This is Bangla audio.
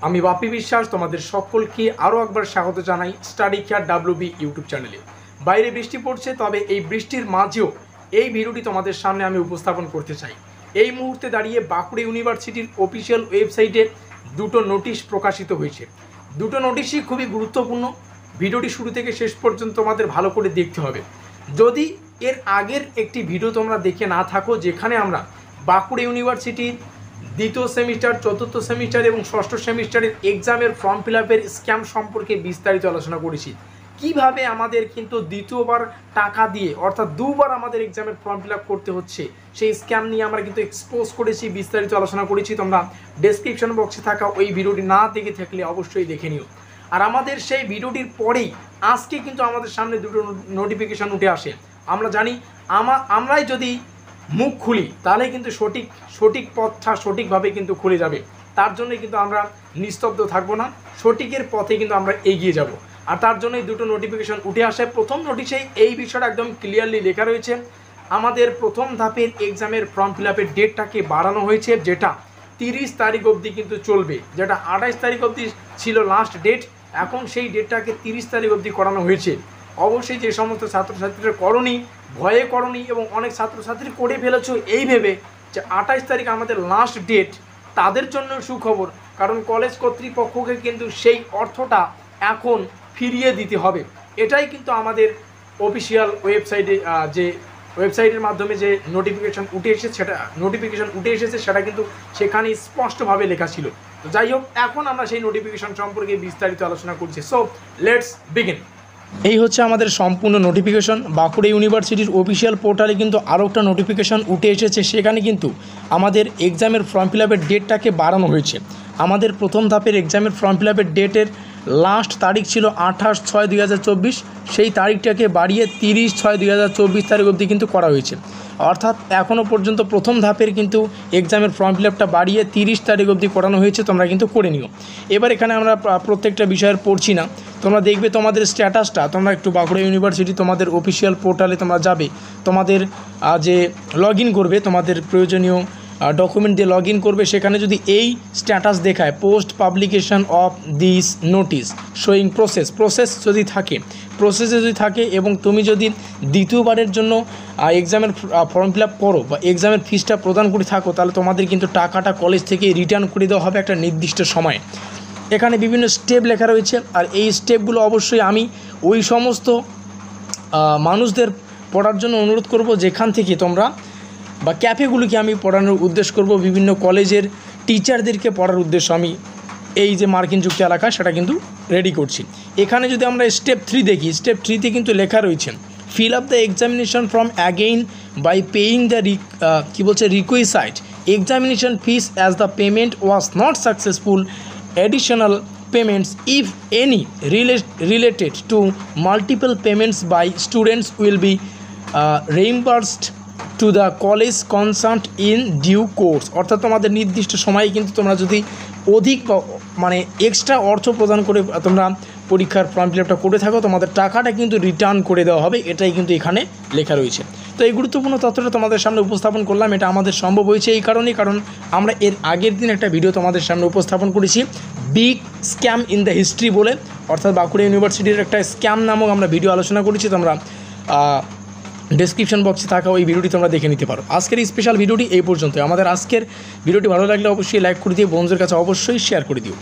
আমি বাপি বিশ্বাস তোমাদের সকলকে আরও একবার স্বাগত জানাই স্টাডি কেয়ার WB ইউটিউব চ্যানেলে। বাইরে বৃষ্টি পড়ছে, তবে এই বৃষ্টির মাঝেও এই ভিডিওটি তোমাদের সামনে আমি উপস্থাপন করতে চাই। এই মুহূর্তে দাঁড়িয়ে বাঁকুড়া ইউনিভার্সিটির অফিসিয়াল ওয়েবসাইটে দুটো নোটিশ প্রকাশিত হয়েছে। দুটো নোটিশই খুবই গুরুত্বপূর্ণ। ভিডিওটি শুরু থেকে শেষ পর্যন্ত তোমাদের ভালো করে দেখতে হবে। যদি এর আগের একটি ভিডিও তোমরা দেখে না থাকো, যেখানে আমরা বাঁকুড়া ইউনিভার্সিটির দ্বিতীয় সেমিস্টার, চতুর্থ সেমিস্টার এবং ষষ্ঠ সেমিস্টারের এক্সামের ফর্ম ফিল আপের স্ক্যাম সম্পর্কে বিস্তারিত আলোচনা করেছি। কিভাবে আমাদের কিন্তু দ্বিতীয়বার টাকা দিয়ে অর্থাৎ দুবার আমাদের এক্সামের ফর্ম ফিল আপ করতে হচ্ছে, সেই স্ক্যাম নিয়ে আমরা কিন্তু এক্সপোজ করেছি, বিস্তারিত আলোচনা করেছি। তোমরা ডেসক্রিপশন বক্সে থাকা ওই ভিডিওটি না দেখে থাকলে অবশ্যই দেখে নিও। আর আমাদের সেই ভিডিওটির পরেই আজকে কিন্তু আমাদের সামনে দুটো নোটিফিকেশান উঠে আসে। আমরা জানি আমরাই যদি মুখ খুলি তাহলে কিন্তু সঠিক পথটা সঠিকভাবে কিন্তু খুলে যাবে। তার জন্যই কিন্তু আমরা নিস্তব্ধ থাকবো না, সঠিকের পথে কিন্তু আমরা এগিয়ে যাব। আর তার জন্যই দুটো নোটিফিকেশান উঠে আসে। প্রথম নোটিশেই এই বিষয়টা একদম ক্লিয়ারলি লেখা রয়েছে, আমাদের প্রথম ধাপের এক্সামের ফর্ম ফিল আপের ডেটটাকে বাড়ানো হয়েছে, যেটা 30 তারিখ অবধি কিন্তু চলবে। যেটা 28 তারিখ অবধি ছিল লাস্ট ডেট, এখন সেই ডেটটাকে 30 তারিখ অবধি করানো হয়েছে। অবশ্যই যে সমস্ত ছাত্রছাত্রীরা করনি, ভয়ে করনি এবং অনেক ছাত্রছাত্রী করে ফেলেছো এই ভেবে যে 28 তারিখ আমাদের লাস্ট ডেট, তাদের জন্য সুখবর, কারণ কলেজ কর্তৃপক্ষকে কিন্তু সেই অর্থটা এখন ফিরিয়ে দিতে হবে। এটাই কিন্তু আমাদের অফিসিয়াল ওয়েবসাইটে যে ওয়েবসাইটের মাধ্যমে যে নোটিফিকেশান উঠে এসেছে সেটা কিন্তু সেখানে স্পষ্টভাবে লেখা ছিল। তো যাই হোক, এখন আমরা সেই নোটিফিকেশান সম্পর্কে বিস্তারিত আলোচনা করছি। So let's begin. এই হচ্ছে আমাদের সম্পূর্ণ নোটিফিকেশন। বাঁকুড়া ইউনিভার্সিটির অফিসিয়াল পোর্টালে কিন্তু আরও একটা নোটিফিকেশান উঠে এসেছে। সেখানে কিন্তু আমাদের এক্সামের ফর্ম ফিল আপের ডেটটাকে বাড়ানো হয়েছে। আমাদের প্রথম ধাপের এক্সামের ফর্ম ফিল আপের ডেটের লাস্ট তারিখ ছিল 28/6/2024, সেই তারিখটাকে বাড়িয়ে 30/6/2024 তারিখ অবধি কিন্তু করা হয়েছে। অর্থাৎ এখনও পর্যন্ত প্রথম ধাপের কিন্তু এক্সামের ফর্ম ফিল আপটা বাড়িয়ে 30 তারিখ অবধি করানো হয়েছে। তোমরা কিন্তু করে নিও। এবার এখানে আমরা প্রত্যেকটা বিষয়ের পড়ছি না, তোমরা দেখবে তোমাদের স্ট্যাটাসটা। তোমরা একটু বাঁকুড়া ইউনিভার্সিটি তোমাদের অফিসিয়াল পোর্টালে তোমরা যাবে, তোমাদের যে লগ ইন করবে, তোমাদের প্রয়োজনীয় ডকুমেন্ট দিয়ে লগ ইন করবে, সেখানে যদি এই স্ট্যাটাস দেখায় post publication of this notice showing প্রসেসে যদি থাকে এবং তুমি যদি দ্বিতীয়বারের জন্য এক্সামের ফর্ম ফিল আপ করো বা এক্সামের ফিসটা প্রদান করে থাকো, তাহলে তোমাদের কিন্তু টাকাটা কলেজ থেকে রিটার্ন করে দেওয়া হবে একটা নির্দিষ্ট সময়ে। এখানে বিভিন্ন স্টেপ লেখা রয়েছে, আর এই স্টেপগুলো অবশ্যই আমি ওই সমস্ত মানুষদের পড়ার জন্য অনুরোধ করব যেখান থেকে তোমরা বা ক্যাফেগুলিকে আমি পড়ানোর উদ্দেশ্য করব, বিভিন্ন কলেজের টিচারদেরকে পড়ার উদ্দেশ্য আমি এই যে মার্কিন যুক্তি এলাকা সেটা কিন্তু রেডি করছি। এখানে যদি আমরা স্টেপ 3 দেখি, স্টেপ 3তে কিন্তু লেখা রয়েছে fill up the examination form again by paying the requisite examination fees as the payment was not successful. Additional payments, if any, related to multiple payments by students will be reimbursed to the college concerned in due course। অর্থাৎ তোমাদের নির্দিষ্ট সময়ে কিন্তু তোমরা যদি অধিক মানে এক্সট্রা অর্থ প্রদান করে তোমরা পরীক্ষার ফর্ম ফিল আপটা করে থাকো, তোমাদের টাকাটা কিন্তু রিটার্ন করে দেওয়া হবে। এটাই কিন্তু এখানে লেখা রয়েছে। তো এই গুরুত্বপূর্ণ তথ্যটা তোমাদের সামনে উপস্থাপন করলাম। এটা আমাদের সম্ভব হয়েছে এই কারণেই, কারণ আমরা এর আগের দিন একটা ভিডিও তোমাদের সামনে উপস্থাপন করেছি, big scam in the history বলে, অর্থাৎ বাঁকুড়া ইউনিভার্সিটির একটা স্ক্যাম নামক আমরা ভিডিও আলোচনা করেছি। তোমরা ডেসক্রিপশন বক্সে থাকা ওই ভিডিওটি তোমরা দেখে নিতে পারো। আজকের এই স্পেশাল ভিডিওটি এই পর্যন্ত। আমাদের আজকের ভিডিওটি ভালো লাগলে অবশ্যই লাইক করে দিও, বন্ধুদের কাছে অবশ্যই শেয়ার করে দিও।